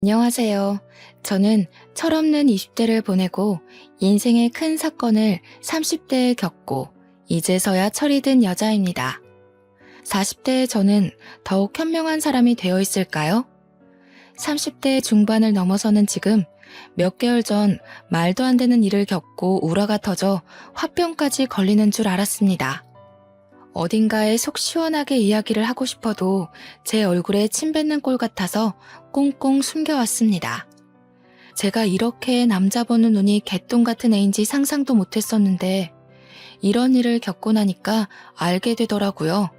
안녕하세요. 저는 철없는 20대를 보내고 인생의 큰 사건을 30대에 겪고 이제서야 철이 든 여자입니다. 40대의 저는 더욱 현명한 사람이 되어 있을까요? 30대 중반을 넘어서는 지금 몇 개월 전 말도 안 되는 일을 겪고 우라가 터져 화병까지 걸리는 줄 알았습니다. 어딘가에 속 시원하게 이야기를 하고 싶어도 제 얼굴에 침 뱉는 꼴 같아서 꽁꽁 숨겨왔습니다. 제가 이렇게 남자 보는 눈이 개똥 같은 애인지 상상도 못했었는데 이런 일을 겪고 나니까 알게 되더라고요.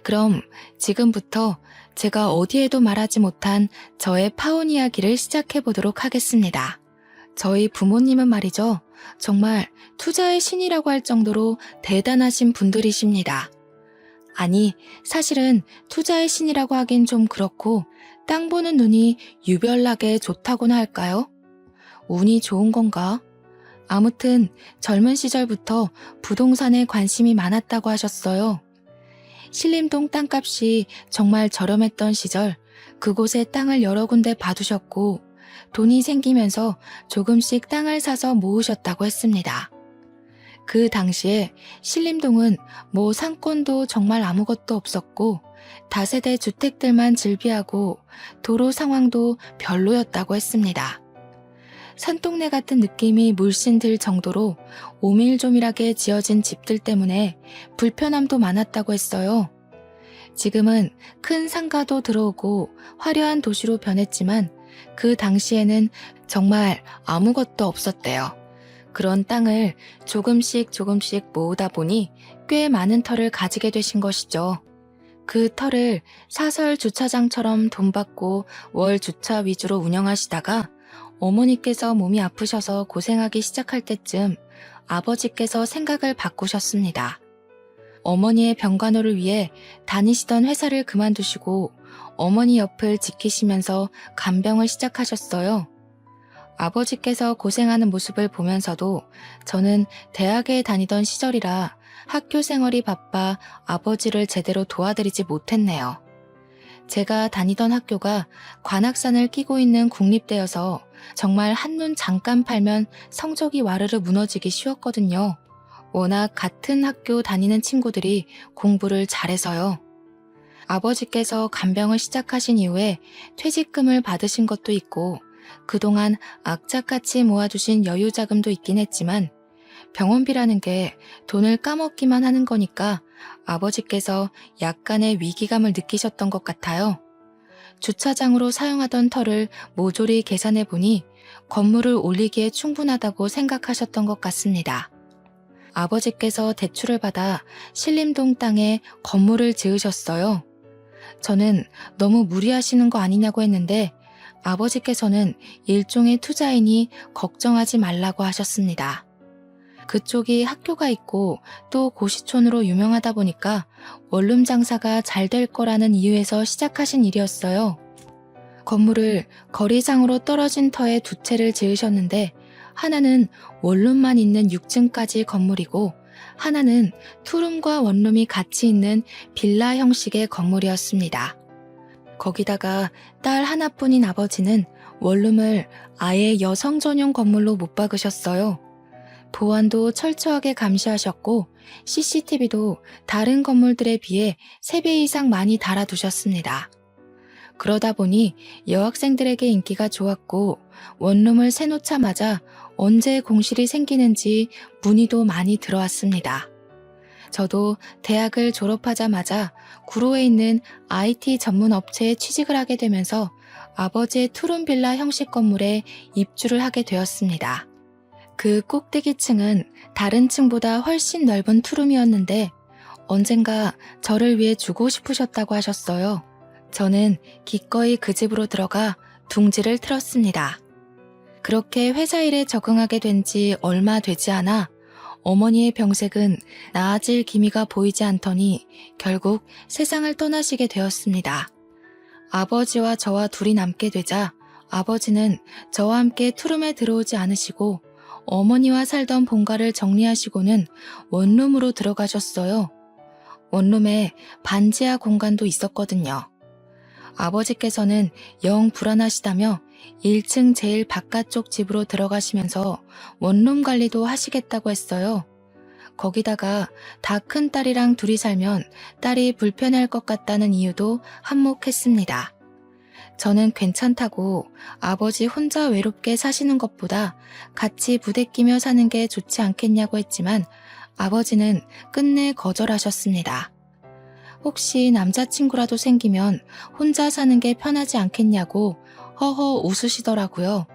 그럼 지금부터 제가 어디에도 말하지 못한 저의 파혼 이야기를 시작해 보도록 하겠습니다. 저희 부모님은 말이죠. 정말 투자의 신이라고 할 정도로 대단하신 분들이십니다. 아니, 사실은 투자의 신이라고 하긴 좀 그렇고 땅 보는 눈이 유별나게 좋다고나 할까요? 운이 좋은 건가? 아무튼 젊은 시절부터 부동산에 관심이 많았다고 하셨어요. 신림동 땅값이 정말 저렴했던 시절 그곳에 땅을 여러 군데 봐두셨고 돈이 생기면서 조금씩 땅을 사서 모으셨다고 했습니다. 그 당시에 신림동은 뭐 상권도 정말 아무것도 없었고 다세대 주택들만 즐비하고 도로 상황도 별로였다고 했습니다. 산동네 같은 느낌이 물씬 들 정도로 오밀조밀하게 지어진 집들 때문에 불편함도 많았다고 했어요. 지금은 큰 상가도 들어오고 화려한 도시로 변했지만 그 당시에는 정말 아무것도 없었대요. 그런 땅을 조금씩 모으다 보니 꽤 많은 터를 가지게 되신 것이죠. 그 터를 사설 주차장처럼 돈 받고 월 주차 위주로 운영하시다가 어머니께서 몸이 아프셔서 고생하기 시작할 때쯤 아버지께서 생각을 바꾸셨습니다. 어머니의 병간호를 위해 다니시던 회사를 그만두시고 어머니 옆을 지키시면서 간병을 시작하셨어요. 아버지께서 고생하는 모습을 보면서도 저는 대학에 다니던 시절이라 학교 생활이 바빠 아버지를 제대로 도와드리지 못했네요. 제가 다니던 학교가 관악산을 끼고 있는 국립대여서 정말 한눈 잠깐 팔면 성적이 와르르 무너지기 쉬웠거든요. 워낙 같은 학교 다니는 친구들이 공부를 잘해서요. 아버지께서 간병을 시작하신 이후에 퇴직금을 받으신 것도 있고 그동안 악착같이 모아두신 여유자금도 있긴 했지만 병원비라는 게 돈을 까먹기만 하는 거니까 아버지께서 약간의 위기감을 느끼셨던 것 같아요. 주차장으로 사용하던 터를 모조리 계산해 보니 건물을 올리기에 충분하다고 생각하셨던 것 같습니다. 아버지께서 대출을 받아 신림동 땅에 건물을 지으셨어요. 저는 너무 무리하시는 거 아니냐고 했는데 아버지께서는 일종의 투자이니 걱정하지 말라고 하셨습니다. 그쪽이 학교가 있고 또 고시촌으로 유명하다 보니까 원룸 장사가 잘 될 거라는 이유에서 시작하신 일이었어요. 건물을 거리상으로 떨어진 터에 두 채를 지으셨는데 하나는 원룸만 있는 6층까지 건물이고 하나는 투룸과 원룸이 같이 있는 빌라 형식의 건물이었습니다. 거기다가 딸 하나뿐인 아버지는 원룸을 아예 여성 전용 건물로 못 박으셨어요. 보안도 철저하게 감시하셨고 CCTV도 다른 건물들에 비해 3배 이상 많이 달아두셨습니다. 그러다 보니 여학생들에게 인기가 좋았고 원룸을 새놓자마자 언제 공실이 생기는지 문의도 많이 들어왔습니다. 저도 대학을 졸업하자마자 구로에 있는 IT 전문 업체에 취직을 하게 되면서 아버지의 투룸 빌라 형식 건물에 입주를 하게 되었습니다. 그 꼭대기층은 다른 층보다 훨씬 넓은 투룸이었는데 언젠가 저를 위해 주고 싶으셨다고 하셨어요. 저는 기꺼이 그 집으로 들어가 둥지를 틀었습니다. 그렇게 회사 일에 적응하게 된 지 얼마 되지 않아 어머니의 병색은 나아질 기미가 보이지 않더니 결국 세상을 떠나시게 되었습니다. 아버지와 저와 둘이 남게 되자 아버지는 저와 함께 투룸에 들어오지 않으시고 어머니와 살던 본가를 정리하시고는 원룸으로 들어가셨어요. 원룸에 반지하 공간도 있었거든요. 아버지께서는 영 불안하시다며 1층 제일 바깥쪽 집으로 들어가시면서 원룸 관리도 하시겠다고 했어요. 거기다가 다 큰 딸이랑 둘이 살면 딸이 불편할 것 같다는 이유도 한몫했습니다. 저는 괜찮다고 아버지 혼자 외롭게 사시는 것보다 같이 부대끼며 사는 게 좋지 않겠냐고 했지만 아버지는 끝내 거절하셨습니다. 혹시 남자친구라도 생기면 혼자 사는 게 편하지 않겠냐고 허허 웃으시더라고요.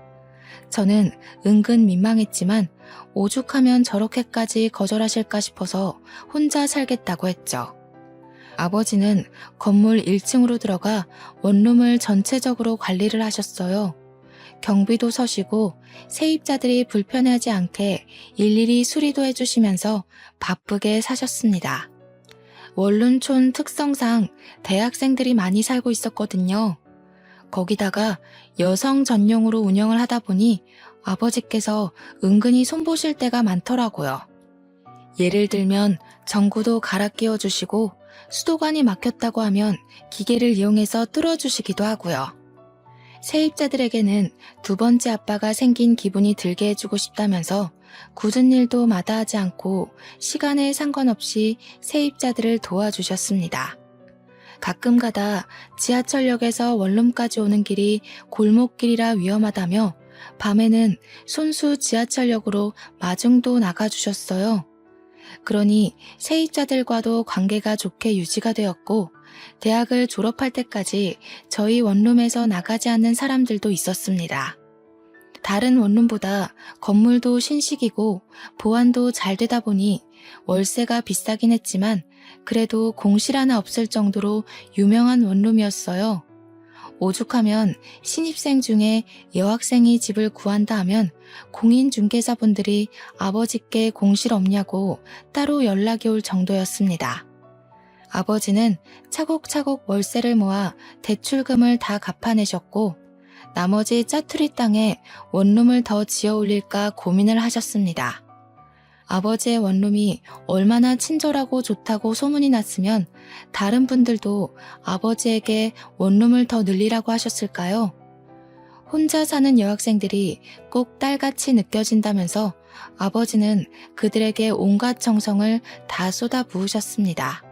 저는 은근 민망했지만 오죽하면 저렇게까지 거절하실까 싶어서 혼자 살겠다고 했죠. 아버지는 건물 1층으로 들어가 원룸을 전체적으로 관리를 하셨어요. 경비도 서시고 세입자들이 불편하지 않게 일일이 수리도 해주시면서 바쁘게 사셨습니다. 원룸촌 특성상 대학생들이 많이 살고 있었거든요. 거기다가 여성 전용으로 운영을 하다 보니 아버지께서 은근히 손보실 때가 많더라고요. 예를 들면 전구도 갈아 끼워주시고 수도관이 막혔다고 하면 기계를 이용해서 뚫어주시기도 하고요. 세입자들에게는 두 번째 아빠가 생긴 기분이 들게 해주고 싶다면서 굳은 일도 마다하지 않고 시간에 상관없이 세입자들을 도와주셨습니다. 가끔가다 지하철역에서 원룸까지 오는 길이 골목길이라 위험하다며 밤에는 손수 지하철역으로 마중도 나가주셨어요. 그러니 세입자들과도 관계가 좋게 유지가 되었고 대학을 졸업할 때까지 저희 원룸에서 나가지 않는 사람들도 있었습니다. 다른 원룸보다 건물도 신식이고 보안도 잘 되다 보니 월세가 비싸긴 했지만 그래도 공실 하나 없을 정도로 유명한 원룸이었어요. 오죽하면 신입생 중에 여학생이 집을 구한다 하면 공인중개사분들이 아버지께 공실 없냐고 따로 연락이 올 정도였습니다. 아버지는 차곡차곡 월세를 모아 대출금을 다 갚아내셨고 나머지 짜투리 땅에 원룸을 더 지어 올릴까 고민을 하셨습니다. 아버지의 원룸이 얼마나 친절하고 좋다고 소문이 났으면 다른 분들도 아버지에게 원룸을 더 늘리라고 하셨을까요? 혼자 사는 여학생들이 꼭 딸같이 느껴진다면서 아버지는 그들에게 온갖 정성을 다 쏟아 부으셨습니다.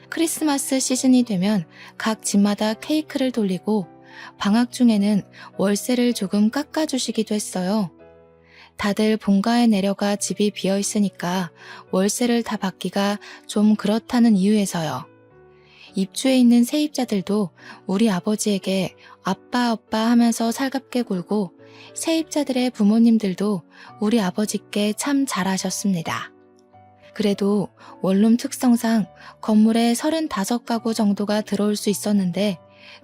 크리스마스 시즌이 되면 각 집마다 케이크를 돌리고 방학 중에는 월세를 조금 깎아주시기도 했어요. 다들 본가에 내려가 집이 비어 있으니까 월세를 다 받기가 좀 그렇다는 이유에서요. 입주해 있는 세입자들도 우리 아버지에게 아빠 하면서 살갑게 굴고 세입자들의 부모님들도 우리 아버지께 참 잘하셨습니다. 그래도 원룸 특성상 건물에 35가구 정도가 들어올 수 있었는데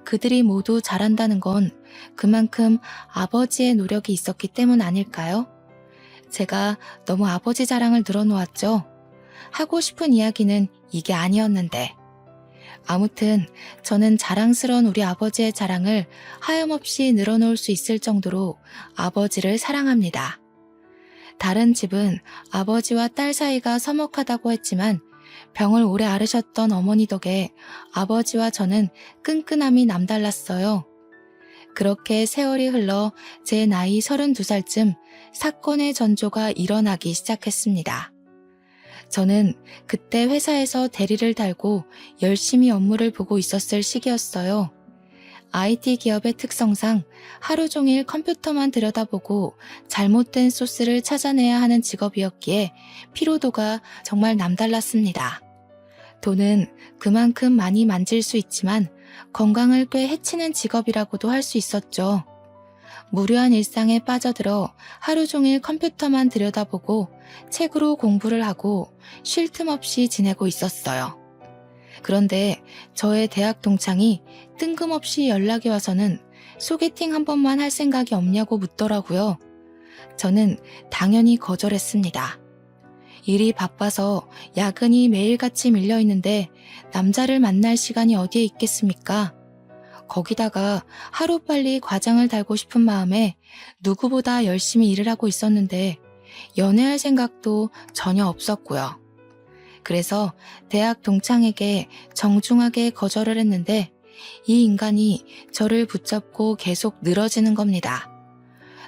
그들이 모두 잘한다는 건 그만큼 아버지의 노력이 있었기 때문 아닐까요? 제가 너무 아버지 자랑을 늘어놓았죠. 하고 싶은 이야기는 이게 아니었는데. 아무튼 저는 자랑스러운 우리 아버지의 자랑을 하염없이 늘어놓을 수 있을 정도로 아버지를 사랑합니다. 다른 집은 아버지와 딸 사이가 서먹하다고 했지만 병을 오래 앓으셨던 어머니 덕에 아버지와 저는 끈끈함이 남달랐어요. 그렇게 세월이 흘러 제 나이 32살쯤 사건의 전조가 일어나기 시작했습니다. 저는 그때 회사에서 대리를 달고 열심히 업무를 보고 있었을 시기였어요. IT 기업의 특성상 하루 종일 컴퓨터만 들여다보고 잘못된 소스를 찾아내야 하는 직업이었기에 피로도가 정말 남달랐습니다. 돈은 그만큼 많이 만질 수 있지만 건강을 꽤 해치는 직업이라고도 할 수 있었죠. 무료한 일상에 빠져들어 하루 종일 컴퓨터만 들여다보고 책으로 공부를 하고 쉴 틈 없이 지내고 있었어요. 그런데 저의 대학 동창이 뜬금없이 연락이 와서는 소개팅 한 번만 할 생각이 없냐고 묻더라고요. 저는 당연히 거절했습니다. 일이 바빠서 야근이 매일같이 밀려 있는데 남자를 만날 시간이 어디에 있겠습니까? 거기다가 하루빨리 과장을 달고 싶은 마음에 누구보다 열심히 일을 하고 있었는데 연애할 생각도 전혀 없었고요. 그래서 대학 동창에게 정중하게 거절을 했는데 이 인간이 저를 붙잡고 계속 늘어지는 겁니다.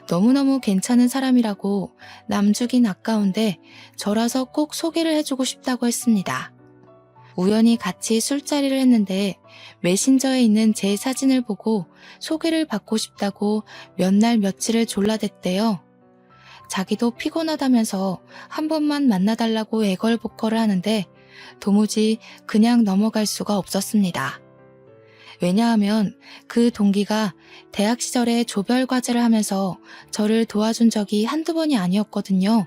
너무너무 괜찮은 사람이라고 남주긴 아까운데 저라서 꼭 소개를 해주고 싶다고 했습니다. 우연히 같이 술자리를 했는데 메신저에 있는 제 사진을 보고 소개를 받고 싶다고 몇 날 며칠을 졸라댔대요. 자기도 피곤하다면서 한 번만 만나달라고 애걸복걸을 하는데 도무지 그냥 넘어갈 수가 없었습니다. 왜냐하면 그 동기가 대학 시절에 조별과제를 하면서 저를 도와준 적이 한두 번이 아니었거든요.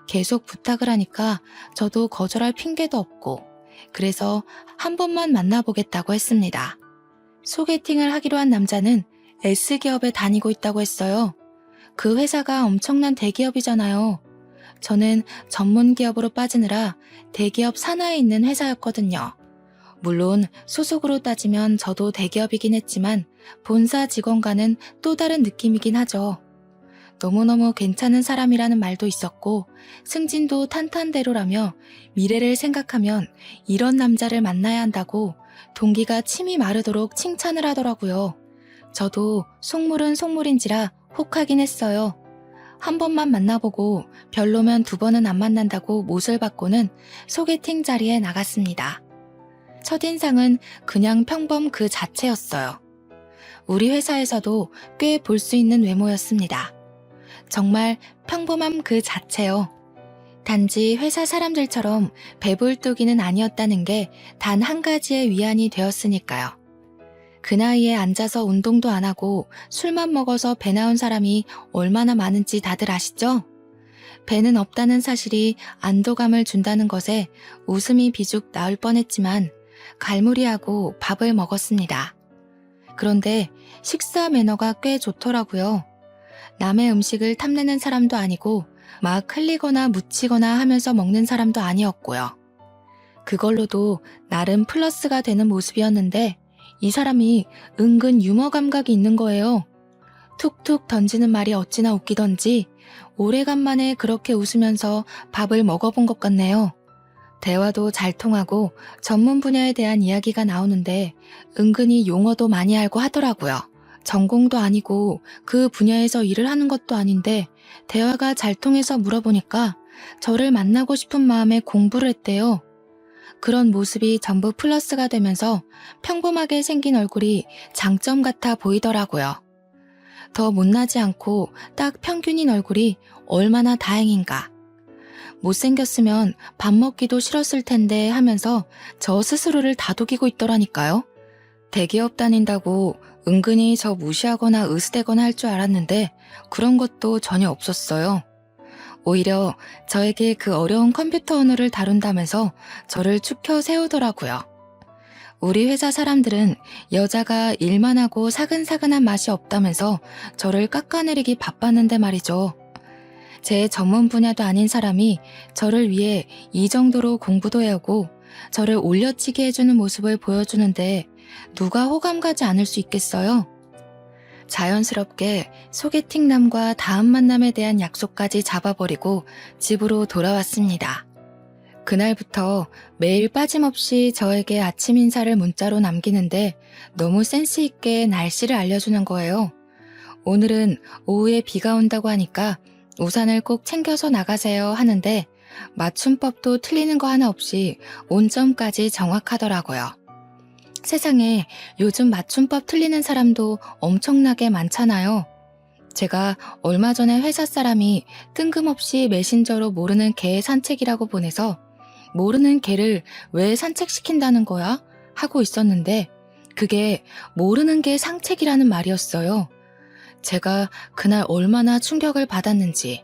계속 부탁을 하니까 저도 거절할 핑계도 없고 그래서 한 번만 만나보겠다고 했습니다. 소개팅을 하기로 한 남자는 S기업에 다니고 있다고 했어요. 그 회사가 엄청난 대기업이잖아요. 저는 전문 기업으로 빠지느라 대기업 산하에 있는 회사였거든요. 물론 소속으로 따지면 저도 대기업이긴 했지만 본사 직원과는 또 다른 느낌이긴 하죠. 너무너무 괜찮은 사람이라는 말도 있었고 승진도 탄탄대로라며 미래를 생각하면 이런 남자를 만나야 한다고 동기가 침이 마르도록 칭찬을 하더라고요. 저도 속물은 속물인지라 혹하긴 했어요. 한 번만 만나보고 별로면 두 번은 안 만난다고 못을 받고는 소개팅 자리에 나갔습니다. 첫인상은 그냥 평범 그 자체였어요. 우리 회사에서도 꽤 볼 수 있는 외모였습니다. 정말 평범함 그 자체요. 단지 회사 사람들처럼 배불뚝이는 아니었다는 게 단 한 가지의 위안이 되었으니까요. 그 나이에 앉아서 운동도 안 하고 술만 먹어서 배 나온 사람이 얼마나 많은지 다들 아시죠? 배는 없다는 사실이 안도감을 준다는 것에 웃음이 비죽 나올 뻔했지만 갈무리하고 밥을 먹었습니다. 그런데 식사 매너가 꽤 좋더라고요. 남의 음식을 탐내는 사람도 아니고 막 흘리거나 묻히거나 하면서 먹는 사람도 아니었고요. 그걸로도 나름 플러스가 되는 모습이었는데 이 사람이 은근 유머 감각이 있는 거예요. 툭툭 던지는 말이 어찌나 웃기던지 오래간만에 그렇게 웃으면서 밥을 먹어본 것 같네요. 대화도 잘 통하고 전문 분야에 대한 이야기가 나오는데 은근히 용어도 많이 알고 하더라고요. 전공도 아니고 그 분야에서 일을 하는 것도 아닌데 대화가 잘 통해서 물어보니까 저를 만나고 싶은 마음에 공부를 했대요. 그런 모습이 전부 플러스가 되면서 평범하게 생긴 얼굴이 장점 같아 보이더라고요. 더 못나지 않고 딱 평균인 얼굴이 얼마나 다행인가. 못생겼으면 밥 먹기도 싫었을 텐데 하면서 저 스스로를 다독이고 있더라니까요. 대기업 다닌다고 은근히 저 무시하거나 으스대거나 할 줄 알았는데 그런 것도 전혀 없었어요. 오히려 저에게 그 어려운 컴퓨터 언어를 다룬다면서 저를 축혀 세우더라고요. 우리 회사 사람들은 여자가 일만 하고 사근사근한 맛이 없다면서 저를 깎아내리기 바빴는데 말이죠. 제 전문 분야도 아닌 사람이 저를 위해 이 정도로 공부도 해오고 저를 올려치게 해주는 모습을 보여주는데 누가 호감 가지 않을 수 있겠어요? 자연스럽게 소개팅남과 다음 만남에 대한 약속까지 잡아버리고 집으로 돌아왔습니다. 그날부터 매일 빠짐없이 저에게 아침 인사를 문자로 남기는데 너무 센스 있게 날씨를 알려주는 거예요. 오늘은 오후에 비가 온다고 하니까 우산을 꼭 챙겨서 나가세요 하는데 맞춤법도 틀리는 거 하나 없이 온점까지 정확하더라고요. 세상에 요즘 맞춤법 틀리는 사람도 엄청나게 많잖아요. 제가 얼마 전에 회사 사람이 뜬금없이 메신저로 모르는 개 산책이라고 보내서 모르는 개를 왜 산책시킨다는 거야? 하고 있었는데 그게 모르는 개 산책이라는 말이었어요. 제가 그날 얼마나 충격을 받았는지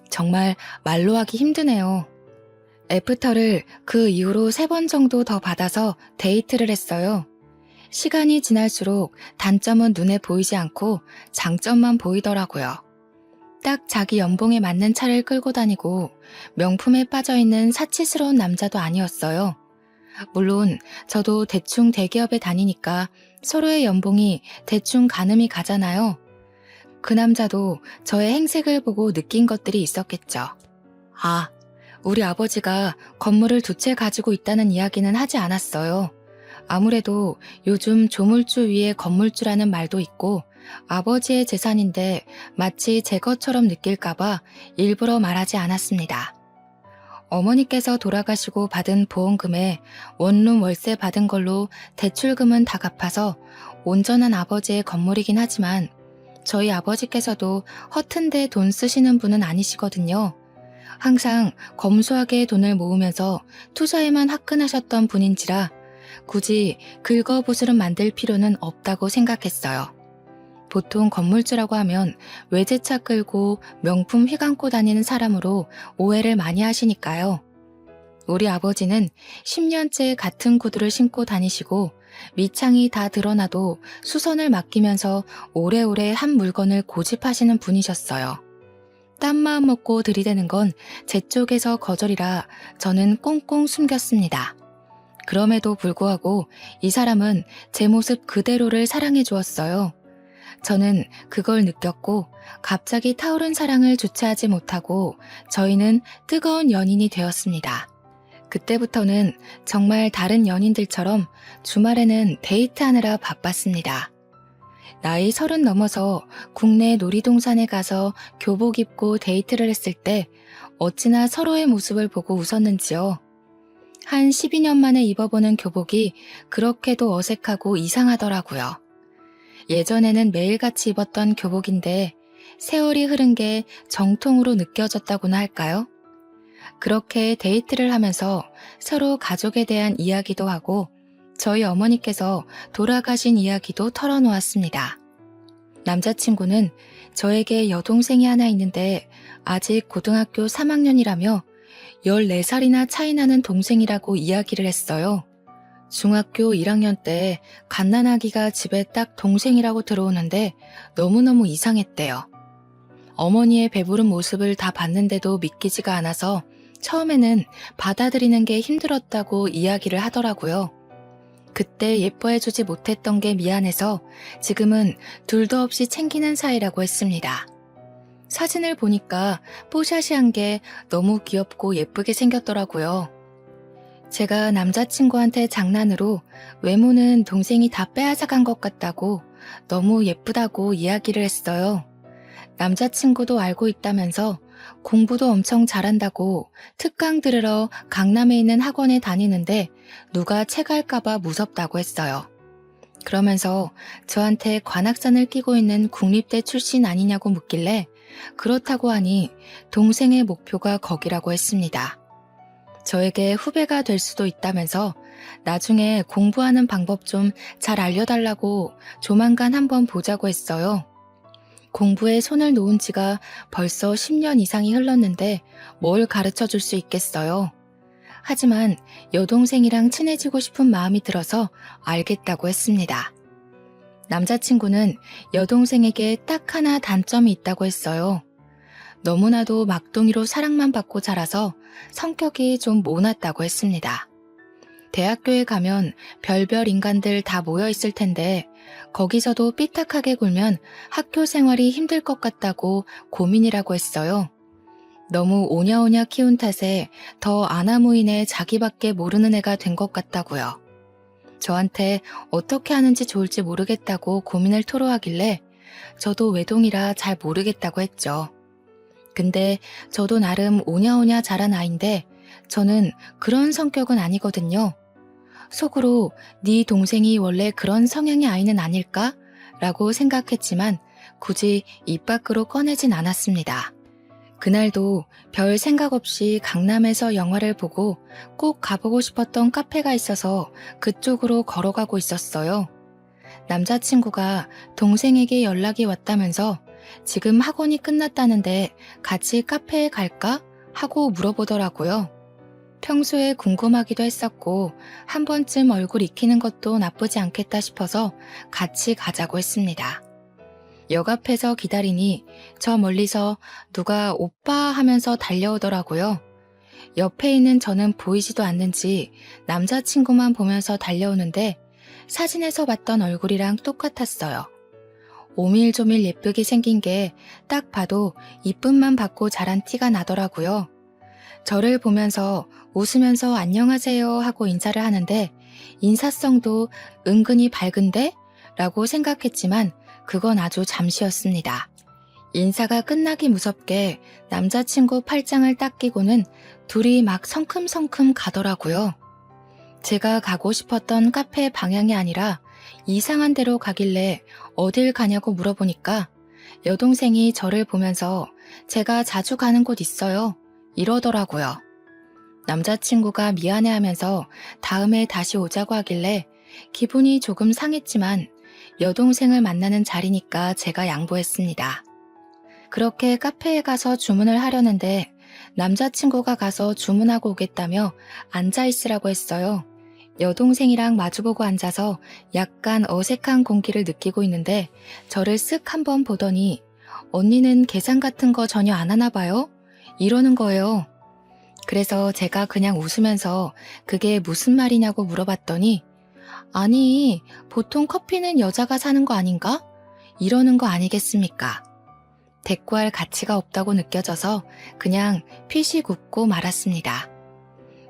정말 말로 하기 힘드네요. 애프터를 그 이후로 3번 정도 더 받아서 데이트를 했어요. 시간이 지날수록 단점은 눈에 보이지 않고 장점만 보이더라고요. 딱 자기 연봉에 맞는 차를 끌고 다니고 명품에 빠져있는 사치스러운 남자도 아니었어요. 물론 저도 대충 대기업에 다니니까 서로의 연봉이 대충 가늠이 가잖아요. 그 남자도 저의 행색을 보고 느낀 것들이 있었겠죠. 아, 우리 아버지가 건물을 2채 가지고 있다는 이야기는 하지 않았어요. 아무래도 요즘 조물주 위에 건물주라는 말도 있고 아버지의 재산인데 마치 제 것처럼 느낄까봐 일부러 말하지 않았습니다. 어머니께서 돌아가시고 받은 보험금에 원룸 월세 받은 걸로 대출금은 다 갚아서 온전한 아버지의 건물이긴 하지만 저희 아버지께서도 허튼데 돈 쓰시는 분은 아니시거든요. 항상 검소하게 돈을 모으면서 투자에만 화끈하셨던 분인지라 굳이 긁어부스름 만들 필요는 없다고 생각했어요. 보통 건물주라고 하면 외제차 끌고 명품 휘감고 다니는 사람으로 오해를 많이 하시니까요. 우리 아버지는 10년째 같은 구두를 신고 다니시고 밑창이 다 드러나도 수선을 맡기면서 오래오래 한 물건을 고집하시는 분이셨어요. 딴 마음 먹고 들이대는 건 제 쪽에서 거절이라 저는 꽁꽁 숨겼습니다. 그럼에도 불구하고 이 사람은 제 모습 그대로를 사랑해 주었어요. 저는 그걸 느꼈고 갑자기 타오른 사랑을 주체하지 못하고 저희는 뜨거운 연인이 되었습니다. 그때부터는 정말 다른 연인들처럼 주말에는 데이트하느라 바빴습니다. 나이 30 넘어서 국내 놀이동산에 가서 교복 입고 데이트를 했을 때 어찌나 서로의 모습을 보고 웃었는지요. 한 12년 만에 입어보는 교복이 그렇게도 어색하고 이상하더라고요. 예전에는 매일같이 입었던 교복인데 세월이 흐른 게 정통으로 느껴졌다고나 할까요? 그렇게 데이트를 하면서 서로 가족에 대한 이야기도 하고 저희 어머니께서 돌아가신 이야기도 털어놓았습니다. 남자친구는 저에게 여동생이 하나 있는데 아직 고등학교 3학년이라며 14살이나 차이 나는 동생이라고 이야기를 했어요. 중학교 1학년 때 갓난아기가 집에 딱 동생이라고 들어오는데 너무너무 이상했대요. 어머니의 배부른 모습을 다 봤는데도 믿기지가 않아서 처음에는 받아들이는 게 힘들었다고 이야기를 하더라고요. 그때 예뻐해주지 못했던 게 미안해서 지금은 둘도 없이 챙기는 사이라고 했습니다. 사진을 보니까 뽀샤시한 게 너무 귀엽고 예쁘게 생겼더라고요. 제가 남자친구한테 장난으로 외모는 동생이 다 빼앗아간 것 같다고 너무 예쁘다고 이야기를 했어요. 남자친구도 알고 있다면서 공부도 엄청 잘한다고 특강 들으러 강남에 있는 학원에 다니는데 누가 채갈까봐 무섭다고 했어요. 그러면서 저한테 관악산을 끼고 있는 국립대 출신 아니냐고 묻길래 그렇다고 하니 동생의 목표가 거기라고 했습니다. 저에게 후배가 될 수도 있다면서 나중에 공부하는 방법 좀 잘 알려달라고 조만간 한번 보자고 했어요. 공부에 손을 놓은 지가 벌써 10년 이상이 흘렀는데 뭘 가르쳐 줄 수 있겠어요. 하지만 여동생이랑 친해지고 싶은 마음이 들어서 알겠다고 했습니다. 남자친구는 여동생에게 딱 하나 단점이 있다고 했어요. 너무나도 막둥이로 사랑만 받고 자라서 성격이 좀 모났다고 했습니다. 대학교에 가면 별별 인간들 다 모여 있을 텐데 거기서도 삐딱하게 굴면 학교 생활이 힘들 것 같다고 고민이라고 했어요. 너무 오냐오냐 키운 탓에 더 아나무인에 자기밖에 모르는 애가 된 것 같다고요. 저한테 어떻게 하는지 좋을지 모르겠다고 고민을 토로하길래 저도 외동이라 잘 모르겠다고 했죠. 근데 저도 나름 오냐오냐 자란 아인데 저는 그런 성격은 아니거든요. 속으로 네 동생이 원래 그런 성향의 아이는 아닐까? 라고 생각했지만 굳이 입 밖으로 꺼내진 않았습니다. 그날도 별 생각 없이 강남에서 영화를 보고 꼭 가보고 싶었던 카페가 있어서 그쪽으로 걸어가고 있었어요. 남자친구가 동생에게 연락이 왔다면서 지금 학원이 끝났다는데 같이 카페에 갈까? 하고 물어보더라고요. 평소에 궁금하기도 했었고 한 번쯤 얼굴 익히는 것도 나쁘지 않겠다 싶어서 같이 가자고 했습니다. 역 앞에서 기다리니 저 멀리서 누가 오빠 하면서 달려오더라고요. 옆에 있는 저는 보이지도 않는지 남자친구만 보면서 달려오는데 사진에서 봤던 얼굴이랑 똑같았어요. 오밀조밀 예쁘게 생긴 게 딱 봐도 이쁨만 받고 자란 티가 나더라고요. 저를 보면서 웃으면서 안녕하세요 하고 인사를 하는데 인사성도 은근히 밝은데? 라고 생각했지만 그건 아주 잠시였습니다. 인사가 끝나기 무섭게 남자친구 팔짱을 딱 끼고는 둘이 막 성큼성큼 가더라고요. 제가 가고 싶었던 카페 방향이 아니라 이상한 데로 가길래 어딜 가냐고 물어보니까 여동생이 저를 보면서 제가 자주 가는 곳 있어요. 이러더라고요. 남자친구가 미안해하면서 다음에 다시 오자고 하길래 기분이 조금 상했지만 여동생을 만나는 자리니까 제가 양보했습니다. 그렇게 카페에 가서 주문을 하려는데 남자친구가 가서 주문하고 오겠다며 앉아있으라고 했어요. 여동생이랑 마주보고 앉아서 약간 어색한 공기를 느끼고 있는데 저를 쓱 한번 보더니 언니는 계산 같은 거 전혀 안 하나 봐요? 이러는 거예요. 그래서 제가 그냥 웃으면서 그게 무슨 말이냐고 물어봤더니 아니, 보통 커피는 여자가 사는 거 아닌가? 이러는 거 아니겠습니까? 대꾸할 가치가 없다고 느껴져서 그냥 피식 웃고 말았습니다.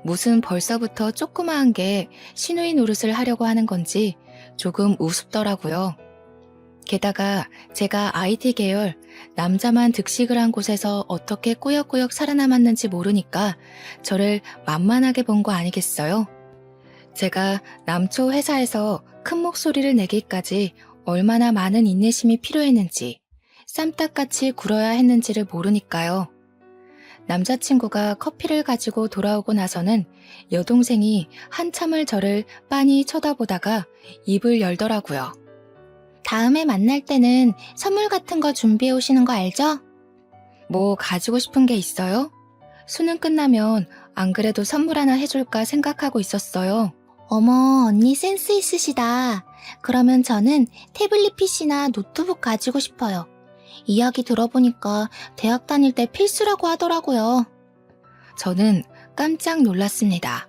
무슨 벌써부터 조그마한 게 시누이 노릇을 하려고 하는 건지 조금 우습더라고요. 게다가 제가 IT 계열 남자만 득식을 한 곳에서 어떻게 꾸역꾸역 살아남았는지 모르니까 저를 만만하게 본 거 아니겠어요? 제가 남초 회사에서 큰 목소리를 내기까지 얼마나 많은 인내심이 필요했는지 쌈딱같이 굴어야 했는지를 모르니까요. 남자친구가 커피를 가지고 돌아오고 나서는 여동생이 한참을 저를 빤히 쳐다보다가 입을 열더라고요. 다음에 만날 때는 선물 같은 거 준비해 오시는 거 알죠? 뭐 가지고 싶은 게 있어요? 수능 끝나면 안 그래도 선물 하나 해줄까 생각하고 있었어요. 어머, 언니 센스 있으시다. 그러면 저는 태블릿 PC나 노트북 가지고 싶어요. 이야기 들어보니까 대학 다닐 때 필수라고 하더라고요. 저는 깜짝 놀랐습니다.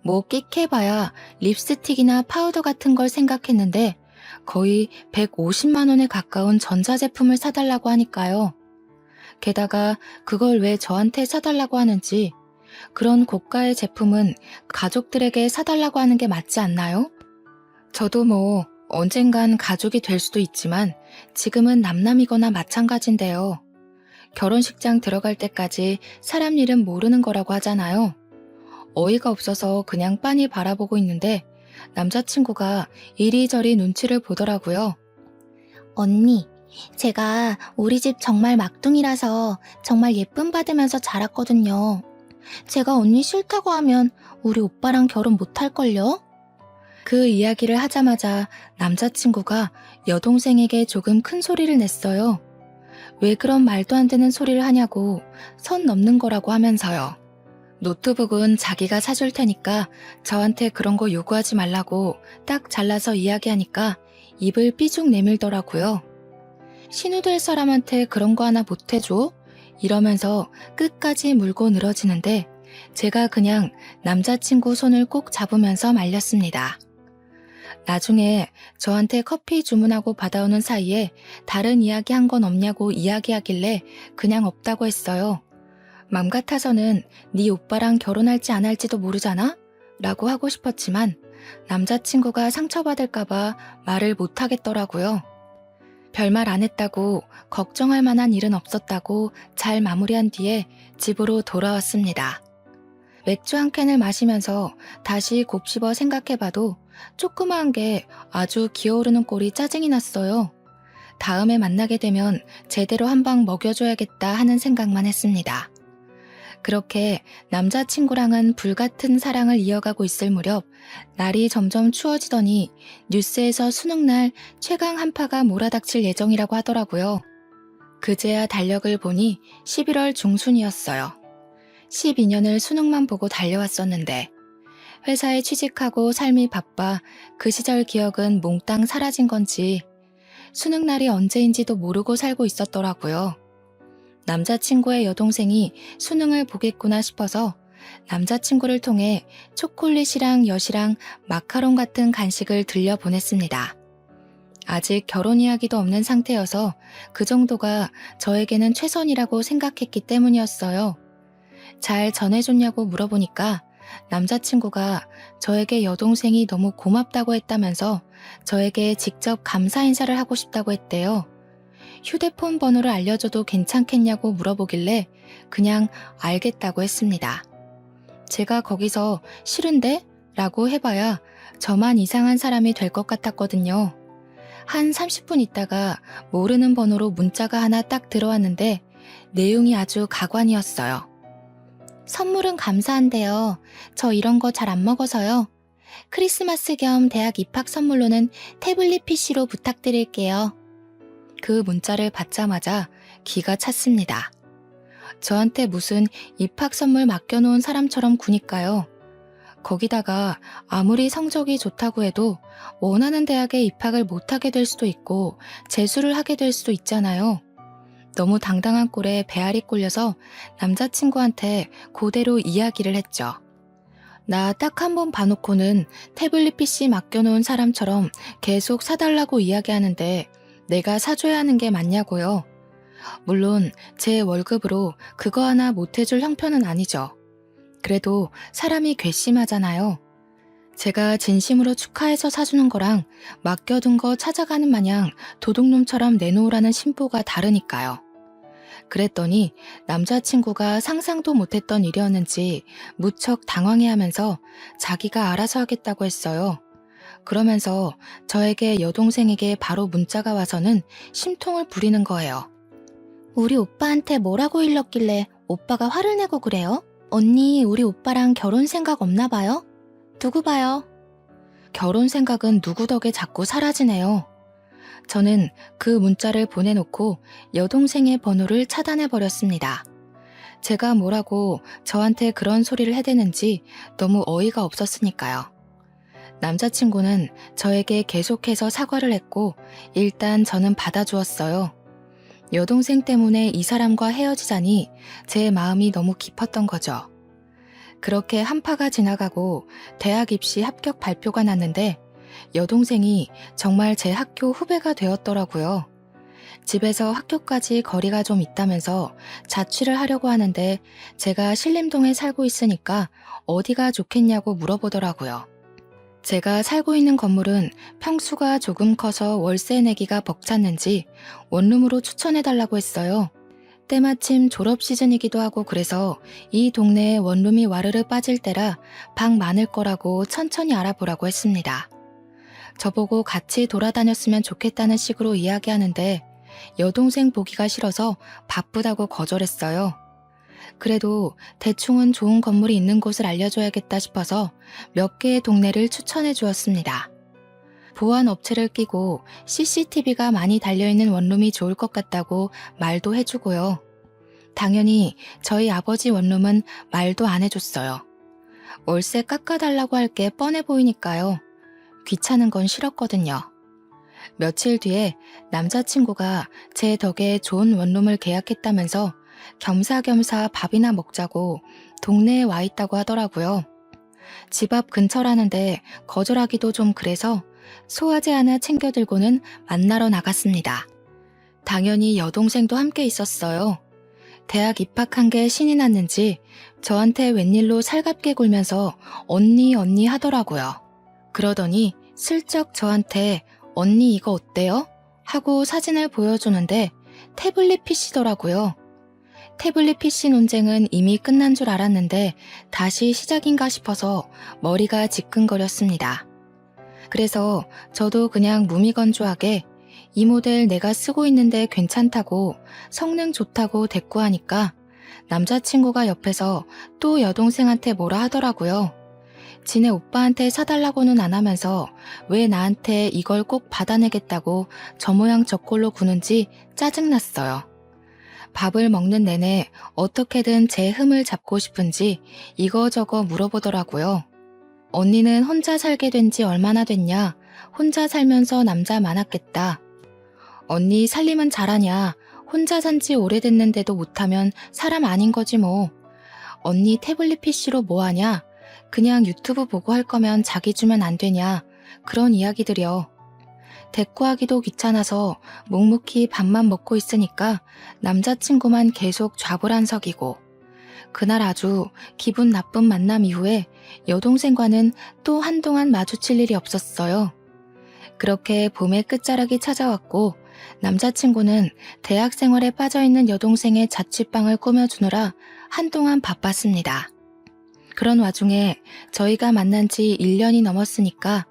뭐 끽해봐야 립스틱이나 파우더 같은 걸 생각했는데 거의 150만 원에 가까운 전자제품을 사달라고 하니까요. 게다가 그걸 왜 저한테 사달라고 하는지 그런 고가의 제품은 가족들에게 사달라고 하는 게 맞지 않나요? 저도 뭐 언젠간 가족이 될 수도 있지만 지금은 남남이거나 마찬가지인데요. 결혼식장 들어갈 때까지 사람 일은 모르는 거라고 하잖아요. 어이가 없어서 그냥 빤히 바라보고 있는데 남자친구가 이리저리 눈치를 보더라고요. 언니, 제가 우리 집 정말 막둥이라서 정말 예쁨 받으면서 자랐거든요. 제가 언니 싫다고 하면 우리 오빠랑 결혼 못할걸요? 그 이야기를 하자마자 남자친구가 여동생에게 조금 큰 소리를 냈어요. 왜 그런 말도 안 되는 소리를 하냐고 선 넘는 거라고 하면서요. 노트북은 자기가 사줄 테니까 저한테 그런 거 요구하지 말라고 딱 잘라서 이야기하니까 입을 삐죽 내밀더라고요. 신우될 사람한테 그런 거 하나 못 해줘? 이러면서 끝까지 물고 늘어지는데 제가 그냥 남자친구 손을 꼭 잡으면서 말렸습니다. 나중에 저한테 커피 주문하고 받아오는 사이에 다른 이야기 한 건 없냐고 이야기하길래 그냥 없다고 했어요. 맘 같아서는 네 오빠랑 결혼할지 안 할지도 모르잖아? 라고 하고 싶었지만 남자친구가 상처받을까봐 말을 못하겠더라고요. 별말 안 했다고 걱정할 만한 일은 없었다고 잘 마무리한 뒤에 집으로 돌아왔습니다. 맥주 한 캔을 마시면서 다시 곱씹어 생각해봐도 조그마한 게 아주 기어오르는 꼴이 짜증이 났어요. 다음에 만나게 되면 제대로 한 방 먹여줘야겠다 하는 생각만 했습니다. 그렇게 남자친구랑은 불같은 사랑을 이어가고 있을 무렵 날이 점점 추워지더니 뉴스에서 수능날 최강 한파가 몰아닥칠 예정이라고 하더라고요. 그제야 달력을 보니 11월 중순이었어요. 12년을 수능만 보고 달려왔었는데 회사에 취직하고 삶이 바빠 그 시절 기억은 몽땅 사라진 건지 수능날이 언제인지도 모르고 살고 있었더라고요. 남자친구의 여동생이 수능을 보겠구나 싶어서 남자친구를 통해 초콜릿이랑 엿이랑 마카롱 같은 간식을 들려보냈습니다. 아직 결혼 이야기도 없는 상태여서 그 정도가 저에게는 최선이라고 생각했기 때문이었어요. 잘 전해줬냐고 물어보니까 남자친구가 저에게 여동생이 너무 고맙다고 했다면서 저에게 직접 감사 인사를 하고 싶다고 했대요. 휴대폰 번호를 알려줘도 괜찮겠냐고 물어보길래 그냥 알겠다고 했습니다. 제가 거기서 싫은데? 라고 해봐야 저만 이상한 사람이 될 것 같았거든요. 한 30분 있다가 모르는 번호로 문자가 하나 딱 들어왔는데 내용이 아주 가관이었어요. 선물은 감사한데요. 저 이런 거 잘 안 먹어서요. 크리스마스 겸 대학 입학 선물로는 태블릿 PC로 부탁드릴게요. 그 문자를 받자마자 기가 찼습니다. 저한테 무슨 입학 선물 맡겨놓은 사람처럼 구니까요. 거기다가 아무리 성적이 좋다고 해도 원하는 대학에 입학을 못하게 될 수도 있고 재수를 하게 될 수도 있잖아요. 너무 당당한 꼴에 배알이 꼴려서 남자친구한테 그대로 이야기를 했죠. 나 딱 한 번 봐놓고는 태블릿 PC 맡겨놓은 사람처럼 계속 사달라고 이야기하는데 내가 사줘야 하는 게 맞냐고요. 물론 제 월급으로 그거 하나 못해줄 형편은 아니죠. 그래도 사람이 괘씸하잖아요. 제가 진심으로 축하해서 사주는 거랑 맡겨둔 거 찾아가는 마냥 도둑놈처럼 내놓으라는 심보가 다르니까요. 그랬더니 남자친구가 상상도 못했던 일이었는지 무척 당황해하면서 자기가 알아서 하겠다고 했어요. 그러면서 저에게 여동생에게 바로 문자가 와서는 심통을 부리는 거예요. 우리 오빠한테 뭐라고 일렀길래 오빠가 화를 내고 그래요? 언니, 우리 오빠랑 결혼 생각 없나 봐요? 두고 봐요. 결혼 생각은 누구 덕에 자꾸 사라지네요. 저는 그 문자를 보내놓고 여동생의 번호를 차단해버렸습니다. 제가 뭐라고 저한테 그런 소리를 해대는지 너무 어이가 없었으니까요. 남자친구는 저에게 계속해서 사과를 했고 일단 저는 받아주었어요. 여동생 때문에 이 사람과 헤어지자니 제 마음이 너무 깊었던 거죠. 그렇게 한파가 지나가고 대학 입시 합격 발표가 났는데 여동생이 정말 제 학교 후배가 되었더라고요. 집에서 학교까지 거리가 좀 있다면서 자취를 하려고 하는데 제가 신림동에 살고 있으니까 어디가 좋겠냐고 물어보더라고요. 제가 살고 있는 건물은 평수가 조금 커서 월세 내기가 벅찼는지 원룸으로 추천해달라고 했어요. 때마침 졸업 시즌이기도 하고 그래서 이 동네에 원룸이 와르르 빠질 때라 방 많을 거라고 천천히 알아보라고 했습니다. 저보고 같이 돌아다녔으면 좋겠다는 식으로 이야기하는데 여동생 보기가 싫어서 바쁘다고 거절했어요. 그래도 대충은 좋은 건물이 있는 곳을 알려줘야겠다 싶어서 몇 개의 동네를 추천해 주었습니다. 보안 업체를 끼고 CCTV가 많이 달려있는 원룸이 좋을 것 같다고 말도 해주고요. 당연히 저희 아버지 원룸은 말도 안 해줬어요. 월세 깎아달라고 할 게 뻔해 보이니까요. 귀찮은 건 싫었거든요. 며칠 뒤에 남자친구가 제 덕에 좋은 원룸을 계약했다면서 겸사겸사 밥이나 먹자고 동네에 와 있다고 하더라고요. 집 앞 근처라는데 거절하기도 좀 그래서 소화제 하나 챙겨 들고는 만나러 나갔습니다. 당연히 여동생도 함께 있었어요. 대학 입학한 게 신이 났는지 저한테 웬일로 살갑게 굴면서 언니 언니 하더라고요. 그러더니 슬쩍 저한테 언니 이거 어때요? 하고 사진을 보여주는데 태블릿 PC더라고요. 태블릿 PC 논쟁은 이미 끝난 줄 알았는데 다시 시작인가 싶어서 머리가 지끈거렸습니다. 그래서 저도 그냥 무미건조하게 이 모델 내가 쓰고 있는데 괜찮다고 성능 좋다고 대꾸하니까 남자친구가 옆에서 또 여동생한테 뭐라 하더라고요. 지네 오빠한테 사달라고는 안 하면서 왜 나한테 이걸 꼭 받아내겠다고 저 모양 저 꼴로 구는지 짜증났어요. 밥을 먹는 내내 어떻게든 제 흠을 잡고 싶은지 이거저거 물어보더라고요. 언니는 혼자 살게 된 지 얼마나 됐냐? 혼자 살면서 남자 많았겠다. 언니 살림은 잘하냐? 혼자 산 지 오래됐는데도 못하면 사람 아닌 거지 뭐. 언니 태블릿 PC로 뭐 하냐? 그냥 유튜브 보고 할 거면 자기 주면 안 되냐? 그런 이야기들이요. 대꾸하기도 귀찮아서 묵묵히 밥만 먹고 있으니까 남자친구만 계속 좌불안석이고 그날 아주 기분 나쁜 만남 이후에 여동생과는 또 한동안 마주칠 일이 없었어요. 그렇게 봄의 끝자락이 찾아왔고 남자친구는 대학 생활에 빠져있는 여동생의 자취방을 꾸며주느라 한동안 바빴습니다. 그런 와중에 저희가 만난 지 1년이 넘었으니까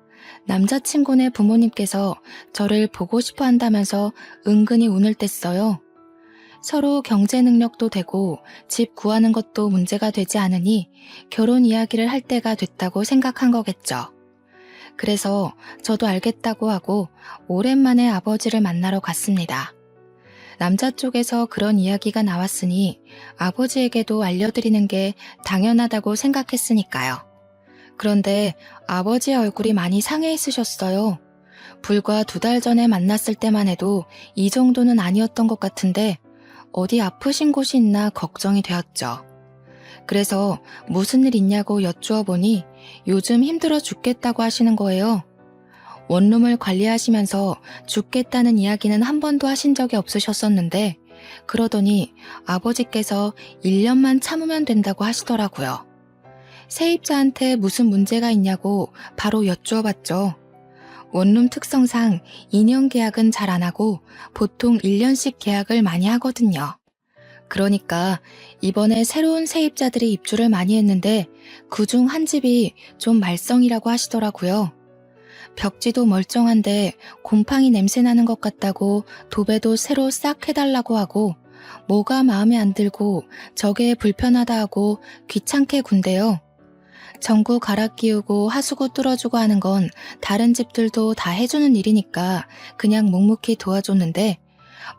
남자친구네 부모님께서 저를 보고 싶어 한다면서 은근히 운을 뗐어요. 서로 경제 능력도 되고 집 구하는 것도 문제가 되지 않으니 결혼 이야기를 할 때가 됐다고 생각한 거겠죠. 그래서 저도 알겠다고 하고 오랜만에 아버지를 만나러 갔습니다. 남자 쪽에서 그런 이야기가 나왔으니 아버지에게도 알려드리는 게 당연하다고 생각했으니까요. 그런데 아버지의 얼굴이 많이 상해 있으셨어요. 불과 2달 전에 만났을 때만 해도 이 정도는 아니었던 것 같은데 어디 아프신 곳이 있나 걱정이 되었죠. 그래서 무슨 일 있냐고 여쭈어 보니 요즘 힘들어 죽겠다고 하시는 거예요. 원룸을 관리하시면서 죽겠다는 이야기는 한 번도 하신 적이 없으셨었는데 그러더니 아버지께서 1년만 참으면 된다고 하시더라고요. 세입자한테 무슨 문제가 있냐고 바로 여쭈어 봤죠. 원룸 특성상 2년 계약은 잘 안 하고 보통 1년씩 계약을 많이 하거든요. 그러니까 이번에 새로운 세입자들이 입주를 많이 했는데 그중 한 집이 좀 말썽이라고 하시더라고요. 벽지도 멀쩡한데 곰팡이 냄새 나는 것 같다고 도배도 새로 싹 해달라고 하고 뭐가 마음에 안 들고 저게 불편하다 하고 귀찮게 군대요. 전구 갈아 끼우고 하수구 뚫어주고 하는 건 다른 집들도 다 해주는 일이니까 그냥 묵묵히 도와줬는데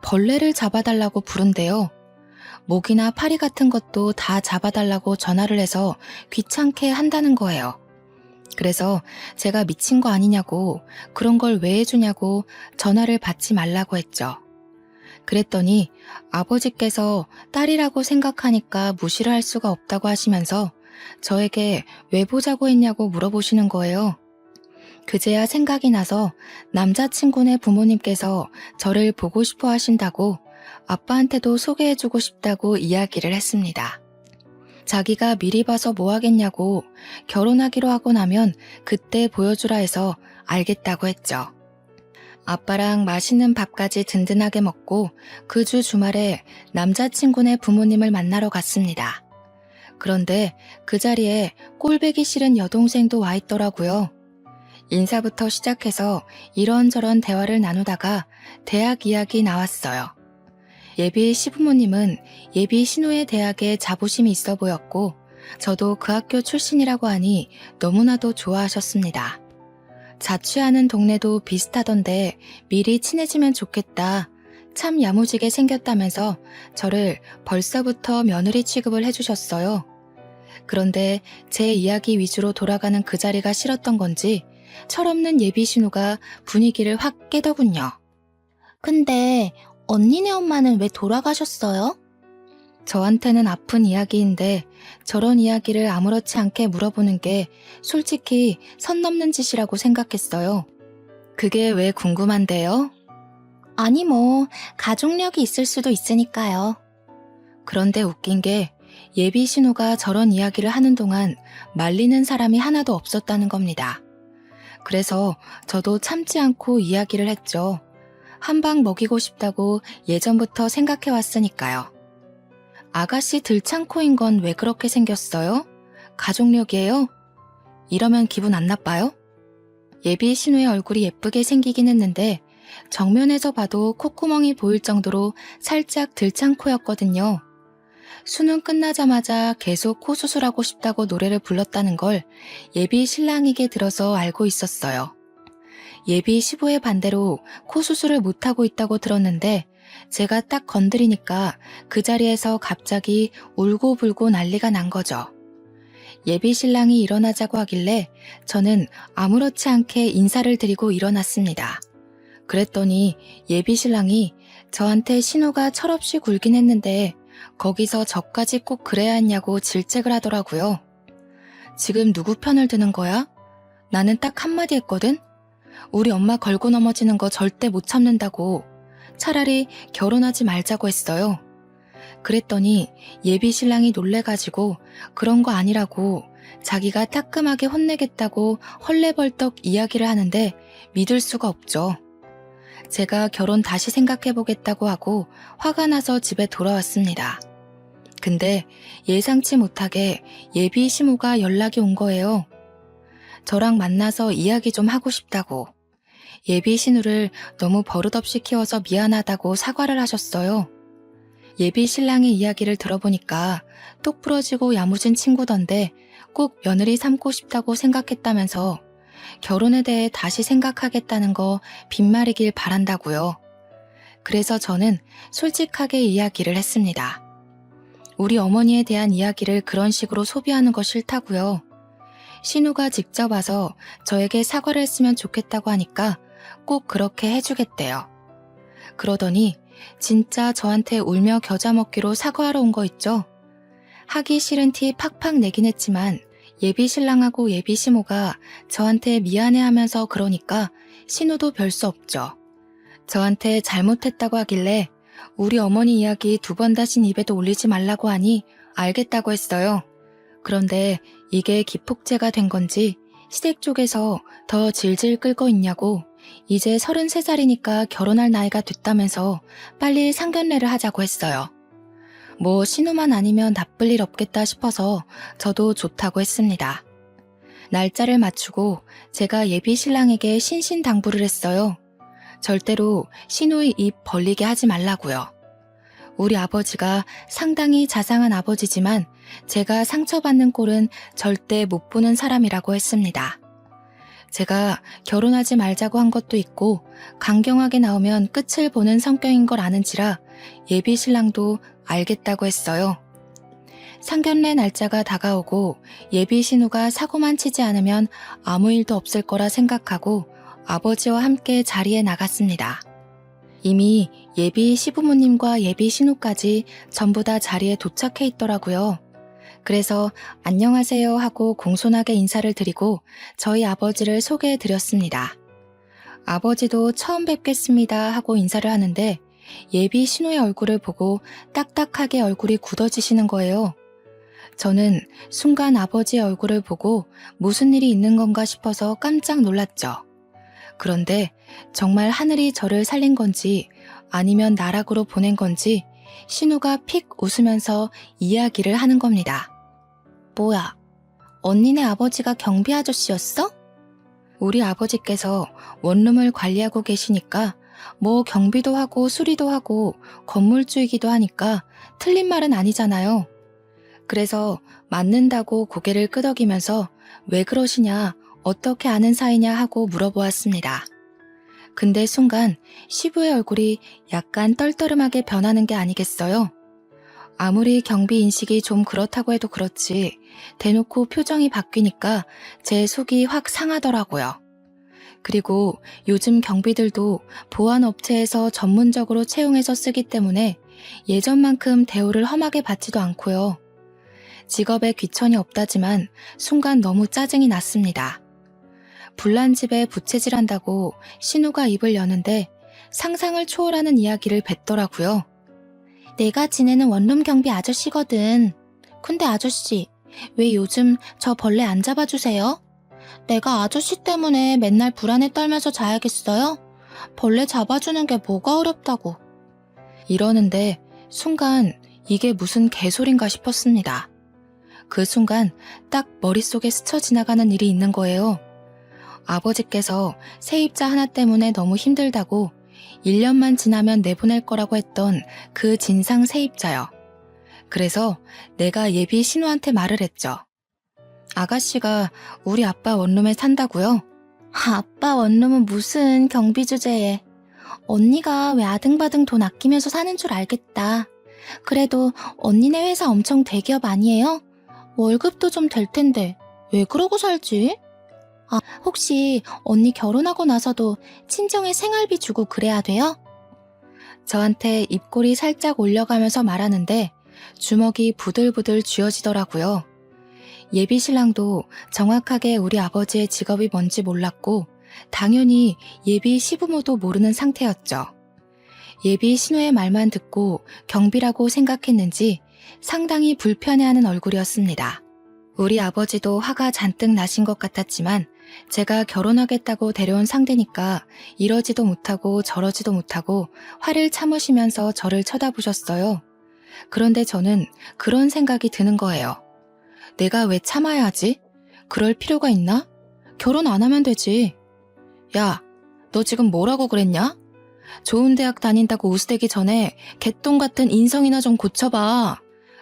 벌레를 잡아달라고 부른대요. 모기나 파리 같은 것도 다 잡아달라고 전화를 해서 귀찮게 한다는 거예요. 그래서 제가 미친 거 아니냐고 그런 걸 왜 해주냐고 전화를 받지 말라고 했죠. 그랬더니 아버지께서 딸이라고 생각하니까 무시를 할 수가 없다고 하시면서 저에게 왜 보자고 했냐고 물어보시는 거예요. 그제야 생각이 나서 남자친구네 부모님께서 저를 보고 싶어 하신다고 아빠한테도 소개해주고 싶다고 이야기를 했습니다. 자기가 미리 봐서 뭐 하겠냐고 결혼하기로 하고 나면 그때 보여주라 해서 알겠다고 했죠. 아빠랑 맛있는 밥까지 든든하게 먹고 그 주 주말에 남자친구네 부모님을 만나러 갔습니다. 그런데 그 자리에 꼴보기 싫은 여동생도 와 있더라고요. 인사부터 시작해서 이런저런 대화를 나누다가 대학 이야기 나왔어요. 예비 시부모님은 예비 신우의 대학에 자부심이 있어 보였고 저도 그 학교 출신이라고 하니 너무나도 좋아하셨습니다. 자취하는 동네도 비슷하던데 미리 친해지면 좋겠다. 참 야무지게 생겼다면서 저를 벌써부터 며느리 취급을 해주셨어요. 그런데 제 이야기 위주로 돌아가는 그 자리가 싫었던 건지 철없는 예비 신우가 분위기를 확 깨더군요. 근데 언니네 엄마는 왜 돌아가셨어요? 저한테는 아픈 이야기인데 저런 이야기를 아무렇지 않게 물어보는 게 솔직히 선 넘는 짓이라고 생각했어요. 그게 왜 궁금한데요? 아니 뭐 가족력이 있을 수도 있으니까요. 그런데 웃긴 게 예비 신우가 저런 이야기를 하는 동안 말리는 사람이 하나도 없었다는 겁니다. 그래서 저도 참지 않고 이야기를 했죠. 한 방 먹이고 싶다고 예전부터 생각해왔으니까요. 아가씨 들창코인 건 왜 그렇게 생겼어요? 가족력이에요? 이러면 기분 안 나빠요? 예비 신우의 얼굴이 예쁘게 생기긴 했는데 정면에서 봐도 콧구멍이 보일 정도로 살짝 들창코였거든요. 수능 끝나자마자 계속 코 수술하고 싶다고 노래를 불렀다는 걸 예비 신랑에게 들어서 알고 있었어요. 예비 시부의 반대로 코 수술을 못하고 있다고 들었는데 제가 딱 건드리니까 그 자리에서 갑자기 울고불고 난리가 난 거죠. 예비 신랑이 일어나자고 하길래 저는 아무렇지 않게 인사를 드리고 일어났습니다. 그랬더니 예비 신랑이 저한테 신우가 철없이 굴긴 했는데 거기서 저까지 꼭 그래야 했냐고 질책을 하더라고요. 지금 누구 편을 드는 거야? 나는 딱 한마디 했거든? 우리 엄마 걸고 넘어지는 거 절대 못 참는다고. 차라리 결혼하지 말자고 했어요. 그랬더니 예비 신랑이 놀래가지고 그런 거 아니라고 자기가 따끔하게 혼내겠다고 헐레벌떡 이야기를 하는데 믿을 수가 없죠. 제가 결혼 다시 생각해보겠다고 하고 화가 나서 집에 돌아왔습니다. 근데 예상치 못하게 예비 시모가 연락이 온 거예요. 저랑 만나서 이야기 좀 하고 싶다고. 예비 신우를 너무 버릇없이 키워서 미안하다고 사과를 하셨어요. 예비 신랑의 이야기를 들어보니까 똑 부러지고 야무진 친구던데 꼭 며느리 삼고 싶다고 생각했다면서 결혼에 대해 다시 생각하겠다는 거 빈말이길 바란다고요. 그래서 저는 솔직하게 이야기를 했습니다. 우리 어머니에 대한 이야기를 그런 식으로 소비하는 거 싫다고요. 신우가 직접 와서 저에게 사과를 했으면 좋겠다고 하니까 꼭 그렇게 해주겠대요. 그러더니 진짜 저한테 울며 겨자 먹기로 사과하러 온 거 있죠? 하기 싫은 티 팍팍 내긴 했지만 예비 신랑하고 예비 시모가 저한테 미안해하면서 그러니까 신우도 별 수 없죠. 저한테 잘못했다고 하길래 우리 어머니 이야기 2번 다신 입에도 올리지 말라고 하니 알겠다고 했어요. 그런데 이게 기폭제가 된 건지 시댁 쪽에서 더 질질 끌고 있냐고 이제 33살이니까 결혼할 나이가 됐다면서 빨리 상견례를 하자고 했어요. 뭐 신우만 아니면 나쁠 일 없겠다 싶어서 저도 좋다고 했습니다. 날짜를 맞추고 제가 예비 신랑에게 신신당부를 했어요. 절대로 신우의 입 벌리게 하지 말라고요. 우리 아버지가 상당히 자상한 아버지지만 제가 상처받는 꼴은 절대 못 보는 사람이라고 했습니다. 제가 결혼하지 말자고 한 것도 있고 강경하게 나오면 끝을 보는 성격인 걸 아는지라 예비 신랑도 알겠다고 했어요. 상견례 날짜가 다가오고 예비 신우가 사고만 치지 않으면 아무 일도 없을 거라 생각하고 아버지와 함께 자리에 나갔습니다. 이미 예비 시부모님과 예비 신우까지 전부 다 자리에 도착해 있더라고요. 그래서 안녕하세요 하고 공손하게 인사를 드리고 저희 아버지를 소개해 드렸습니다. 아버지도 처음 뵙겠습니다 하고 인사를 하는데 예비 신우의 얼굴을 보고 딱딱하게 얼굴이 굳어지시는 거예요. 저는 순간 아버지의 얼굴을 보고 무슨 일이 있는 건가 싶어서 깜짝 놀랐죠. 그런데 정말 하늘이 저를 살린 건지 아니면 나락으로 보낸 건지 신우가 픽 웃으면서 이야기를 하는 겁니다. 뭐야, 언니네 아버지가 경비 아저씨였어? 우리 아버지께서 원룸을 관리하고 계시니까 뭐 경비도 하고 수리도 하고 건물주이기도 하니까 틀린 말은 아니잖아요. 그래서 맞는다고 고개를 끄덕이면서 왜 그러시냐, 어떻게 아는 사이냐 하고 물어보았습니다. 근데 순간 시부의 얼굴이 약간 떨떠름하게 변하는 게 아니겠어요? 아무리 경비 인식이 좀 그렇다고 해도 그렇지 대놓고 표정이 바뀌니까 제 속이 확 상하더라고요. 그리고 요즘 경비들도 보안업체에서 전문적으로 채용해서 쓰기 때문에 예전만큼 대우를 험하게 받지도 않고요. 직업에 귀천이 없다지만 순간 너무 짜증이 났습니다. 불난 집에 부채질한다고 신우가 입을 여는데 상상을 초월하는 이야기를 뱉더라고요. 내가 지내는 원룸 경비 아저씨거든. 근데 아저씨, 왜 요즘 저 벌레 안 잡아주세요? 내가 아저씨 때문에 맨날 불안에 떨면서 자야겠어요? 벌레 잡아주는 게 뭐가 어렵다고. 이러는데 순간 이게 무슨 개소린가 싶었습니다. 그 순간 딱 머릿속에 스쳐 지나가는 일이 있는 거예요. 아버지께서 세입자 하나 때문에 너무 힘들다고 1년만 지나면 내보낼 거라고 했던 그 진상 세입자요. 그래서 내가 예비 신우한테 말을 했죠. 아가씨가 우리 아빠 원룸에 산다고요? 아빠 원룸은 무슨 경비 주제에. 언니가 왜 아등바등 돈 아끼면서 사는 줄 알겠다. 그래도 언니네 회사 엄청 대기업 아니에요? 월급도 좀 될 텐데 왜 그러고 살지? 아, 혹시 언니 결혼하고 나서도 친정에 생활비 주고 그래야 돼요? 저한테 입꼬리 살짝 올려가면서 말하는데 주먹이 부들부들 쥐어지더라고요. 예비 신랑도 정확하게 우리 아버지의 직업이 뭔지 몰랐고 당연히 예비 시부모도 모르는 상태였죠. 예비 신우의 말만 듣고 경비라고 생각했는지 상당히 불편해하는 얼굴이었습니다. 우리 아버지도 화가 잔뜩 나신 것 같았지만 제가 결혼하겠다고 데려온 상대니까 이러지도 못하고 저러지도 못하고 화를 참으시면서 저를 쳐다보셨어요. 그런데 저는 그런 생각이 드는 거예요. 내가 왜 참아야 하지? 그럴 필요가 있나? 결혼 안 하면 되지. 야, 너 지금 뭐라고 그랬냐? 좋은 대학 다닌다고 우스대기 전에 개똥 같은 인성이나 좀 고쳐봐.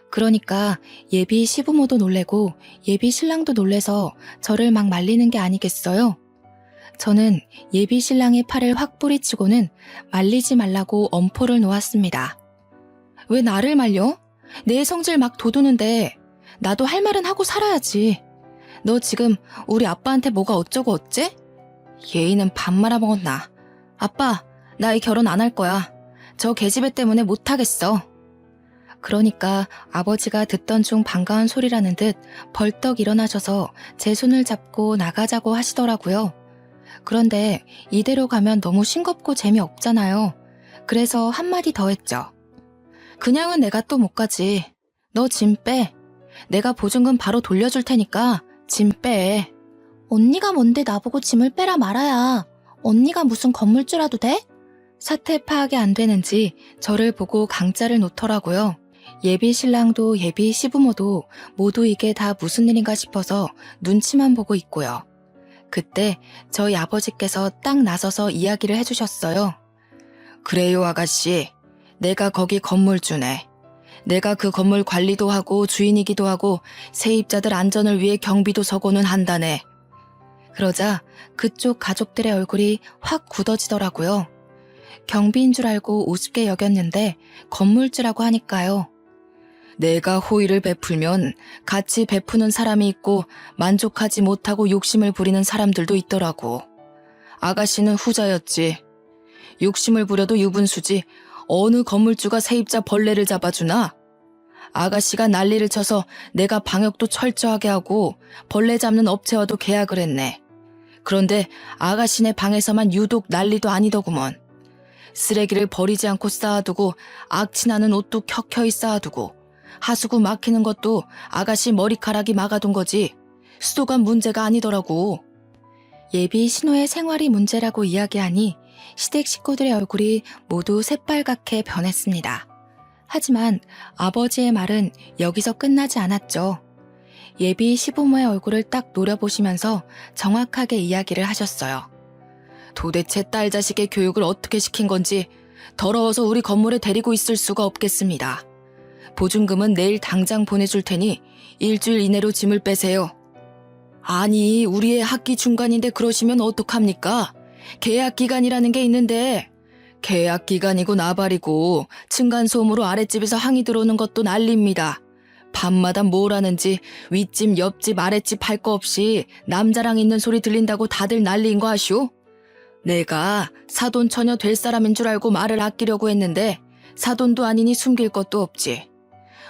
그러니까 예비 시부모도 놀래고 예비 신랑도 놀래서 저를 막 말리는 게 아니겠어요? 저는 예비 신랑의 팔을 확 뿌리치고는 말리지 말라고 엄포를 놓았습니다. 왜 나를 말려? 내 성질 막 돋우는데 나도 할 말은 하고 살아야지. 너 지금 우리 아빠한테 뭐가 어쩌고 어째? 예의는 밥 말아먹었나. 아빠, 나 이 결혼 안 할 거야. 저 계집애 때문에 못하겠어. 그러니까 아버지가 듣던 중 반가운 소리라는 듯 벌떡 일어나셔서 제 손을 잡고 나가자고 하시더라고요. 그런데 이대로 가면 너무 싱겁고 재미없잖아요. 그래서 한마디 더 했죠. 그냥은 내가 또 못 가지. 너 짐 빼. 내가 보증금 바로 돌려줄 테니까 짐 빼. 언니가 뭔데 나보고 짐을 빼라 말아야. 언니가 무슨 건물주라도 돼? 사태 파악이 안 되는지 저를 보고 강짜를 놓더라고요. 예비 신랑도 예비 시부모도 모두 이게 다 무슨 일인가 싶어서 눈치만 보고 있고요. 그때 저희 아버지께서 딱 나서서 이야기를 해주셨어요. 그래요, 아가씨. 내가 거기 건물주네. 내가 그 건물 관리도 하고 주인이기도 하고 세입자들 안전을 위해 경비도 서고는 한다네. 그러자 그쪽 가족들의 얼굴이 확 굳어지더라고요. 경비인 줄 알고 우습게 여겼는데 건물주라고 하니까요. 내가 호의를 베풀면 같이 베푸는 사람이 있고 만족하지 못하고 욕심을 부리는 사람들도 있더라고. 아가씨는 후자였지. 욕심을 부려도 유분수지 어느 건물주가 세입자 벌레를 잡아주나? 아가씨가 난리를 쳐서 내가 방역도 철저하게 하고 벌레 잡는 업체와도 계약을 했네. 그런데 아가씨네 방에서만 유독 난리도 아니더구먼. 쓰레기를 버리지 않고 쌓아두고 악취나는 옷도 켜켜이 쌓아두고 하수구 막히는 것도 아가씨 머리카락이 막아둔 거지 수도가 문제가 아니더라고. 예비 신호의 생활이 문제라고 이야기하니 시댁 식구들의 얼굴이 모두 새빨갛게 변했습니다. 하지만 아버지의 말은 여기서 끝나지 않았죠. 예비 시부모의 얼굴을 딱 노려보시면서 정확하게 이야기를 하셨어요. 도대체 딸 자식의 교육을 어떻게 시킨 건지 더러워서 우리 건물에 데리고 있을 수가 없겠습니다. 보증금은 내일 당장 보내줄 테니 일주일 이내로 짐을 빼세요. 아니, 우리의 학기 중간인데 그러시면 어떡합니까? 계약 기간이라는 게 있는데 계약 기간이고 나발이고 층간소음으로 아랫집에서 항의 들어오는 것도 난리입니다. 밤마다 뭘 하는지 윗집 옆집 아랫집 할 거 없이 남자랑 있는 소리 들린다고 다들 난리인 거 아시오? 내가 사돈 처녀 될 사람인 줄 알고 말을 아끼려고 했는데 사돈도 아니니 숨길 것도 없지.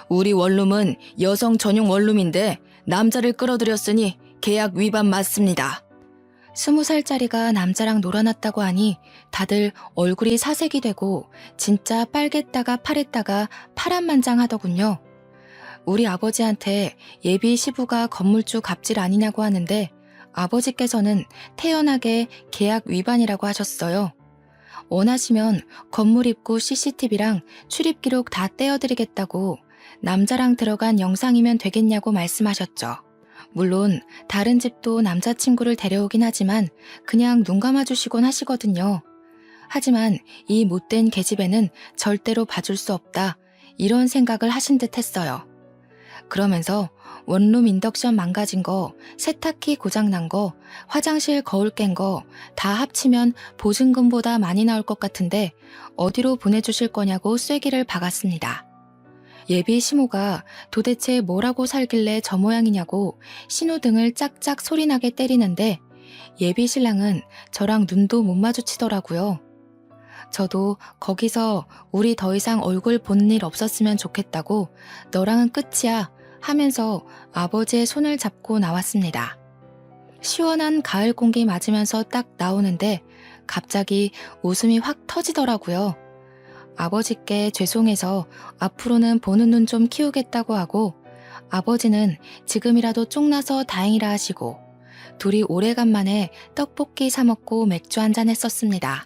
우리 원룸은 여성 전용 원룸인데 남자를 끌어들였으니 계약 위반 맞습니다. 20살짜리가 남자랑 놀아났다고 하니 다들 얼굴이 사색이 되고 진짜 빨갰다가 파랬다가 파란만장하더군요. 우리 아버지한테 예비 시부가 건물주 갑질 아니냐고 하는데 아버지께서는 태연하게 계약 위반이라고 하셨어요. 원하시면 건물 입구 CCTV랑 출입 기록 다 떼어드리겠다고 남자랑 들어간 영상이면 되겠냐고 말씀하셨죠. 물론 다른 집도 남자친구를 데려오긴 하지만 그냥 눈 감아주시곤 하시거든요. 하지만 이 못된 계집애는 절대로 봐줄 수 없다 이런 생각을 하신 듯 했어요. 그러면서 원룸 인덕션 망가진 거, 세탁기 고장난 거, 화장실 거울 깬 거 다 합치면 보증금보다 많이 나올 것 같은데 어디로 보내주실 거냐고 쐐기를 박았습니다. 예비 시모가 도대체 뭐라고 살길래 저 모양이냐고 신호등을 짝짝 소리나게 때리는데 예비 신랑은 저랑 눈도 못 마주치더라고요. 저도 거기서 우리 더 이상 얼굴 보는 일 없었으면 좋겠다고 너랑은 끝이야 하면서 아버지의 손을 잡고 나왔습니다. 시원한 가을 공기 맞으면서 딱 나오는데 갑자기 웃음이 확 터지더라고요. 아버지께 죄송해서 앞으로는 보는 눈 좀 키우겠다고 하고 아버지는 지금이라도 쪽나서 다행이라 하시고 둘이 오래간만에 떡볶이 사 먹고 맥주 한잔 했었습니다.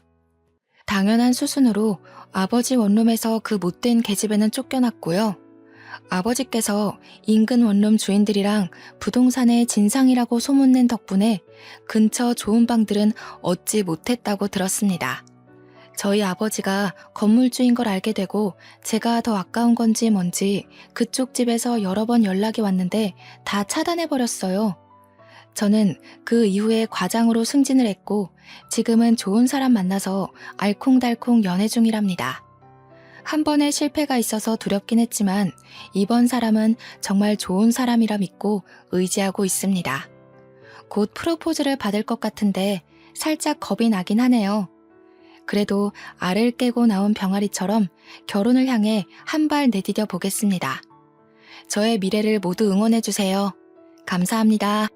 당연한 수순으로 아버지 원룸에서 그 못된 계집애는 쫓겨났고요. 아버지께서 인근 원룸 주인들이랑 부동산의 진상이라고 소문낸 덕분에 근처 좋은 방들은 얻지 못했다고 들었습니다. 저희 아버지가 건물주인 걸 알게 되고 제가 더 아까운 건지 뭔지 그쪽 집에서 여러 번 연락이 왔는데 다 차단해버렸어요. 저는 그 이후에 과장으로 승진을 했고 지금은 좋은 사람 만나서 알콩달콩 연애 중이랍니다. 한 번의 실패가 있어서 두렵긴 했지만 이번 사람은 정말 좋은 사람이라 믿고 의지하고 있습니다. 곧 프로포즈를 받을 것 같은데 살짝 겁이 나긴 하네요. 그래도 알을 깨고 나온 병아리처럼 결혼을 향해 한 발 내디뎌 보겠습니다. 저의 미래를 모두 응원해주세요. 감사합니다.